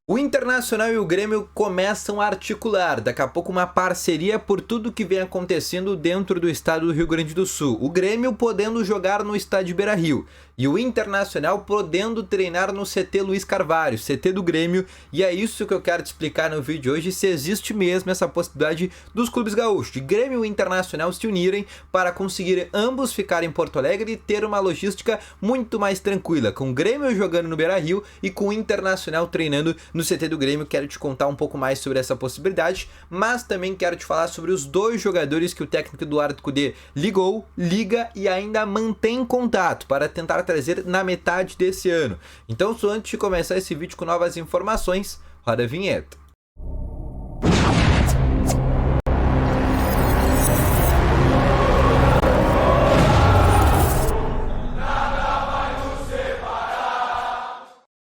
O Internacional e o Grêmio começam a articular, daqui a pouco uma parceria por tudo que vem acontecendo dentro do estado do Rio Grande do Sul. O Grêmio podendo jogar no estádio Beira-Rio e o Internacional podendo treinar no CT Luiz Carvalho, CT do Grêmio, e é isso que eu quero te explicar no vídeo de hoje, se existe mesmo essa possibilidade dos clubes gaúchos, de Grêmio e Internacional se unirem para conseguir ambos ficarem em Porto Alegre e ter uma logística muito mais tranquila, com o Grêmio jogando no Beira-Rio e com o Internacional treinando no CT do Grêmio. Quero te contar um pouco mais sobre essa possibilidade, mas também quero te falar sobre os dois jogadores que o técnico Eduardo Cudê liga e ainda mantém contato para tentar trazer na metade desse ano. Então, só antes de começar esse vídeo com novas informações, roda a vinheta.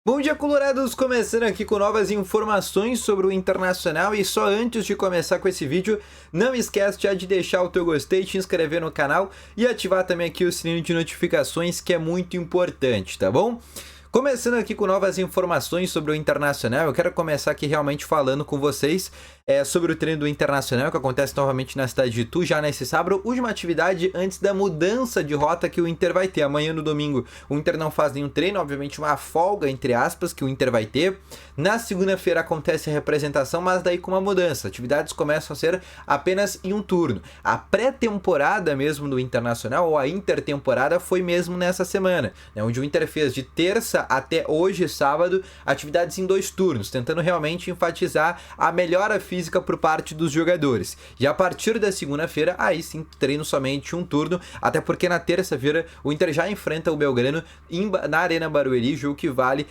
Bom dia, colorados! Começando aqui com novas informações sobre o Internacional, e só antes de começar com esse vídeo, não esquece já de deixar o teu gostei, te inscrever no canal e ativar também aqui o sininho de notificações, que é muito importante, tá bom? Começando aqui com novas informações sobre o Internacional, eu quero começar aqui realmente falando com vocês sobre o treino do Internacional, que acontece novamente na cidade de Itu, já nesse sábado, última atividade antes da mudança de rota que o Inter vai ter. Amanhã no domingo o Inter não faz nenhum treino, obviamente uma folga, entre aspas, que o Inter vai ter. Na segunda-feira acontece a representação, mas daí com uma mudança, atividades começam a ser apenas em um turno. A pré-temporada mesmo do Internacional, ou a intertemporada, foi mesmo nessa semana, né, onde o Inter fez de terça até hoje, sábado, atividades em 2 turnos, tentando realmente enfatizar a melhora física por parte dos jogadores. E a partir da segunda-feira, aí sim, treino somente um turno, até porque na terça-feira o Inter já enfrenta o Belgrano na Arena Barueri, jogo que vale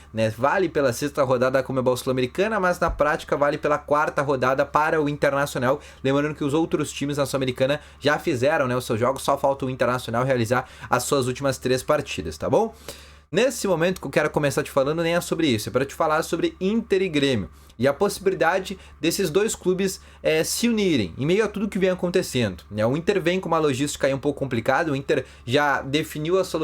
pela 6ª rodada da Comebol Sul-Americana, mas na prática vale pela 4ª rodada para o Internacional. Lembrando que os outros times na Sul-Americana já fizeram, os seus jogos, só falta o Internacional realizar as suas últimas 3 partidas, tá bom? Nesse momento que eu quero começar te falando nem é sobre isso, é para te falar sobre Inter e Grêmio e a possibilidade desses dois clubes se unirem em meio a tudo que vem acontecendo, né? O Inter vem com uma logística aí um pouco complicada, o Inter já definiu a sua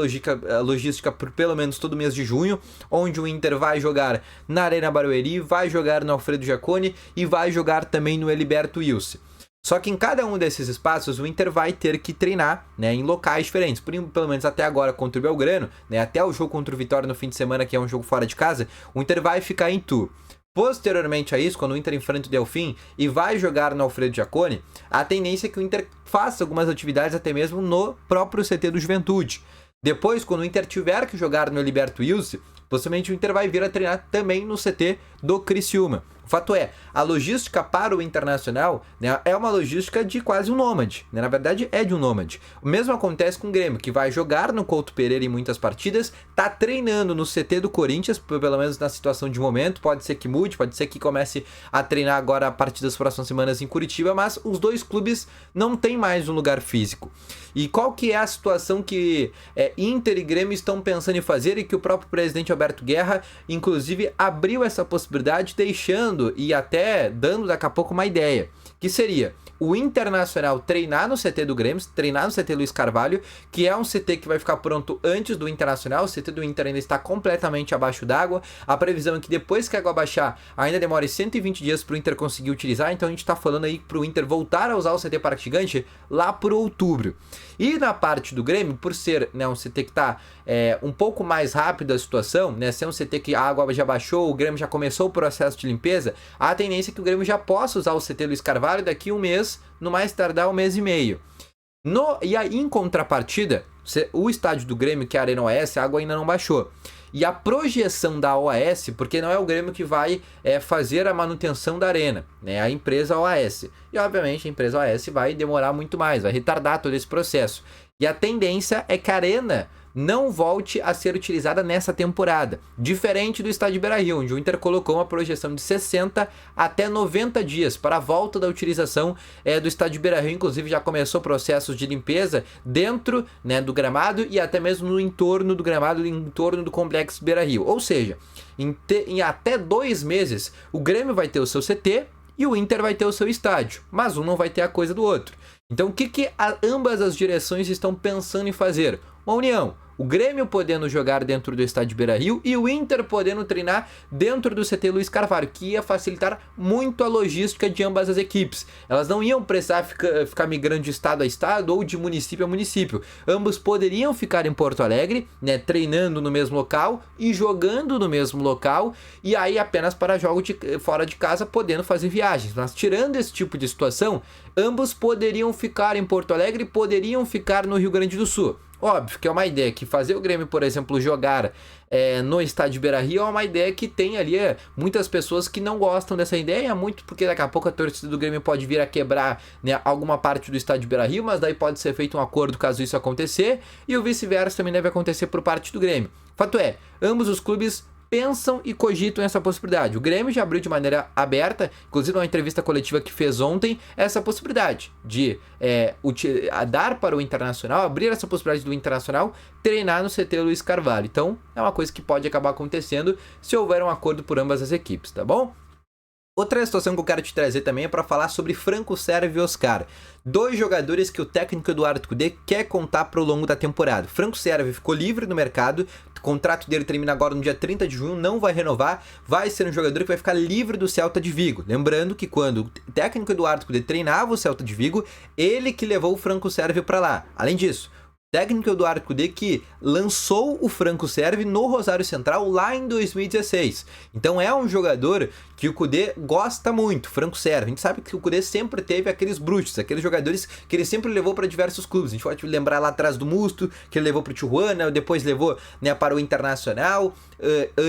logística por pelo menos todo mês de junho, onde o Inter vai jogar na Arena Barueri, vai jogar no Alfredo Jaconi e vai jogar também no Heriberto Wilson. Só que em cada um desses espaços o Inter vai ter que treinar, em locais diferentes, pelo menos até agora contra o Belgrano, até o jogo contra o Vitória no fim de semana, que é um jogo fora de casa, o Inter vai ficar em Itu. Posteriormente a isso, quando o Inter enfrenta o Delfim e vai jogar no Alfredo Jaconi, a tendência é que o Inter faça algumas atividades até mesmo no próprio CT do Juventude. Depois, quando o Inter tiver que jogar no Heriberto Wilson, possivelmente o Inter vai vir a treinar também no CT do Criciúma. O fato é, a logística para o Internacional, é uma logística de quase um nômade, na verdade é de um nômade. O mesmo acontece com o Grêmio, que vai jogar no Couto Pereira em muitas partidas, tá treinando no CT do Corinthians, pelo menos na situação de momento, pode ser que mude, pode ser que comece a treinar agora a partir das próximas semanas em Curitiba, mas os dois clubes não têm mais um lugar físico. E qual que é a situação que Inter e Grêmio estão pensando em fazer e que o próprio presidente Alberto Guerra, inclusive, abriu essa possibilidade, deixando e até dando daqui a pouco uma ideia, que seria o Internacional treinar no CT do Grêmio, treinar no CT Luiz Carvalho, que é um CT que vai ficar pronto antes do Internacional. O CT do Inter ainda está completamente abaixo d'água. A previsão é que depois que a água baixar, ainda demore 120 dias para o Inter conseguir utilizar. Então a gente está falando aí para o Inter voltar a usar o CT Parque Gigante lá por outubro. E na parte do Grêmio, por ser um CT que está um pouco mais rápido a situação, ser um CT que a água já baixou, o Grêmio já começou o processo de limpeza, a tendência é que o Grêmio já possa usar o CT Luiz Carvalho daqui um mês, no mais tardar um mês e meio. E aí, em contrapartida, o estádio do Grêmio, que é a Arena OAS, a água ainda não baixou. E a projeção da OAS, porque não é o Grêmio que vai fazer a manutenção da arena, a empresa OAS. E obviamente a empresa OAS vai demorar muito mais, vai retardar todo esse processo. E a tendência é que a arena não volte a ser utilizada nessa temporada, diferente do estádio Beira-Rio, onde o Inter colocou uma projeção de 60 até 90 dias para a volta da utilização do estádio Beira-Rio. Inclusive já começou processos de limpeza dentro do gramado e até mesmo no entorno do gramado, em torno do complexo Beira-Rio. Ou seja, em até 2 meses o Grêmio vai ter o seu CT e o Inter vai ter o seu estádio, mas um não vai ter a coisa do outro. Então o que ambas as direções estão pensando em fazer? uma união. O Grêmio podendo jogar dentro do estádio Beira-Rio e o Inter podendo treinar dentro do CT Luiz Carvalho, que ia facilitar muito a logística de ambas as equipes. Elas não iam precisar ficar migrando de estado a estado ou de município a município. Ambos poderiam ficar em Porto Alegre, né, treinando no mesmo local e jogando no mesmo local, e aí apenas para jogos fora de casa podendo fazer viagens. Mas tirando esse tipo de situação, ambos poderiam ficar em Porto Alegre e poderiam ficar no Rio Grande do Sul. Óbvio que é uma ideia que fazer o Grêmio, por exemplo, jogar no estádio Beira-Rio é uma ideia que tem ali muitas pessoas que não gostam dessa ideia, muito porque daqui a pouco a torcida do Grêmio pode vir a quebrar, né, alguma parte do estádio Beira-Rio, mas daí pode ser feito um acordo caso isso acontecer, e o vice-versa também deve acontecer por parte do Grêmio. Fato é, ambos os clubes pensam e cogitam essa possibilidade. O Grêmio já abriu de maneira aberta, inclusive numa entrevista coletiva que fez ontem, essa possibilidade de dar para o Internacional, abrir essa possibilidade do Internacional treinar no CT Luiz Carvalho. Então, é uma coisa que pode acabar acontecendo se houver um acordo por ambas as equipes, tá bom? Outra situação que eu quero te trazer também é para falar sobre Franco Servi e Oscar. Dois jogadores que o técnico Eduardo Cudê quer contar para o longo da temporada. Franco Servi ficou livre no mercado, o contrato dele termina agora no dia 30 de junho, não vai renovar, vai ser um jogador que vai ficar livre do Celta de Vigo. Lembrando que quando o técnico Eduardo Cudê treinava o Celta de Vigo, ele que levou o Franco Servi para lá. Além disso, técnico Eduardo Cudê que lançou o Franco Servi no Rosário Central lá em 2016. Então é um jogador que o Cudê gosta muito, Franco Servi. A gente sabe que o Cudê sempre teve aqueles bruxos, aqueles jogadores que ele sempre levou para diversos clubes. A gente pode lembrar lá atrás do Musto, que ele levou para o Tijuana, depois levou, né, para o Internacional,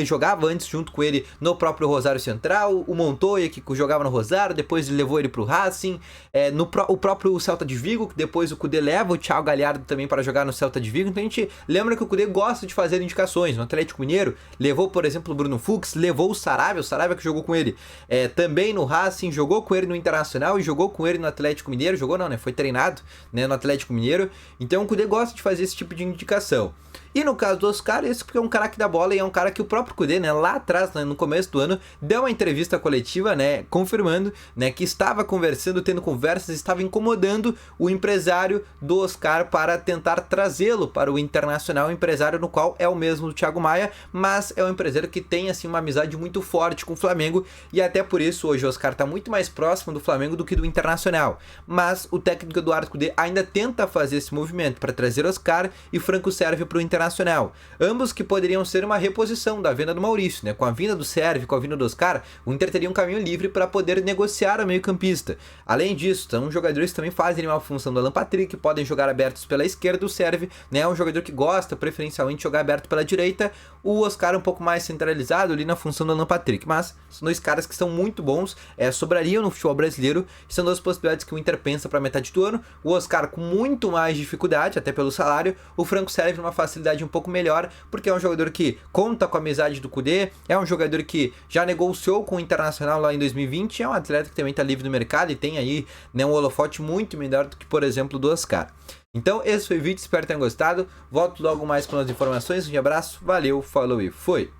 jogava antes junto com ele no próprio Rosário Central, o Montoya que jogava no Rosário, depois ele levou ele para o Racing, o próprio Celta de Vigo, que depois o Cudê leva o Thiago Galhardo também para jogar no Celta de Vigo. Então a gente lembra que o Cudê gosta de fazer indicações. No Atlético Mineiro, levou, por exemplo, o Bruno Fux, levou o Saravia que jogou com ele também no Racing, jogou com ele no Internacional e jogou com ele no Atlético Mineiro. Jogou não, né? Foi treinado, né, no Atlético Mineiro. Então o Cudê gosta de fazer esse tipo de indicação. E no caso do Oscar, esse porque é um craque da bola e é um cara que o próprio Cudê, né, lá atrás, né, no começo do ano, deu uma entrevista coletiva, né, confirmando, né, que estava conversando, tendo conversas, estava incomodando o empresário do Oscar para tentar trazê-lo para o Internacional, empresário no qual é o mesmo do Thiago Maia, mas é um empresário que tem, assim, uma amizade muito forte com o Flamengo e até por isso hoje o Oscar está muito mais próximo do Flamengo do que do Internacional. Mas o técnico Eduardo Cudê ainda tenta fazer esse movimento para trazer Oscar e Franco Servi para o Internacional. Ambos que poderiam ser uma reposição da venda do Maurício, né? Com a vinda do Servi, com a vinda do Oscar, o Inter teria um caminho livre para poder negociar o meio-campista. Além disso, são jogadores que também fazem uma função do Alan Patrick, podem jogar abertos pela esquerda. O Servi, né, é um jogador que gosta preferencialmente de jogar aberto pela direita. O Oscar um pouco mais centralizado ali na função do Alan Patrick. Mas são dois caras que são muito bons, sobrariam no futebol brasileiro. E são duas possibilidades que o Inter pensa para metade do ano. O Oscar com muito mais dificuldade, até pelo salário. O Franco Servi numa facilidade um pouco melhor, porque é um jogador que conta com a amizade do Cudê, é um jogador que já negociou com o Internacional lá em 2020, é um atleta que também está livre no mercado e tem aí, né, um holofote muito melhor do que, por exemplo, do Oscar. Então esse foi o vídeo, espero que tenham gostado, volto logo mais com as informações, um abraço, valeu, falou e fui!